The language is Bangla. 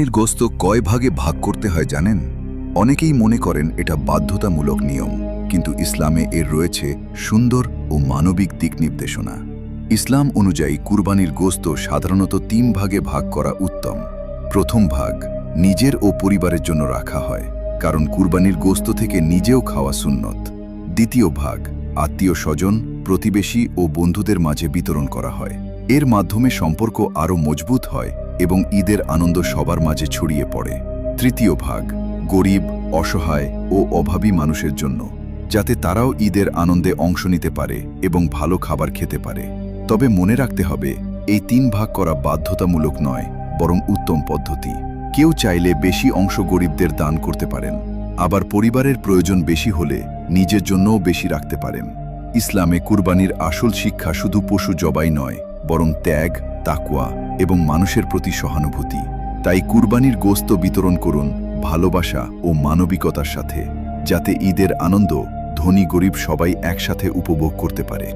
কুরবানির গোশত কয় ভাগে ভাগ করতে হয় জানেন? অনেকেই মনে করেন এটা বাধ্যতামূলক নিয়ম, কিন্তু ইসলামে এর রয়েছে সুন্দর ও মানবিক দিক নির্দেশনা। ইসলাম অনুযায়ী কুরবানির গোশত সাধারণত ৩ ভাগে ভাগ করা উত্তম। প্রথম ভাগ নিজের ও পরিবারের জন্য রাখা হয়, কারণ কুরবানির গোশত থেকে নিজেও খাওয়া সুন্নত। দ্বিতীয় ভাগ আত্মীয় স্বজন, প্রতিবেশী ও বন্ধুদের মাঝে বিতরণ করা হয়। এর মাধ্যমে সম্পর্ক আরও মজবুত হয় এবং ঈদের আনন্দ সবার মাঝে ছড়িয়ে পড়ে। তৃতীয় ভাগ গরিব, অসহায় ও অভাবী মানুষের জন্য, যাতে তারাও ঈদের আনন্দে অংশ নিতে পারে এবং ভালো খাবার খেতে পারে। তবে মনে রাখতে হবে, এই ৩ ভাগ করা বাধ্যতামূলক নয়, বরং উত্তম পদ্ধতি। কেউ চাইলে বেশি অংশ গরিবদের দান করতে পারেন, আবার পরিবারের প্রয়োজন বেশি হলে নিজের জন্যও বেশি রাখতে পারেন। ইসলামে কুরবানির আসল শিক্ষা শুধু পশু জবাই নয়, বরং ত্যাগ, তাকওয়া এবং মানুষের প্রতি সহানুভূতি। তাই কুরবানির গোশত বিতরণ করুন ভালোবাসা ও মানবিকতার সাথে, যাতে ঈদের আনন্দ ধনী গরিব সবাই একসাথে উপভোগ করতে পারে।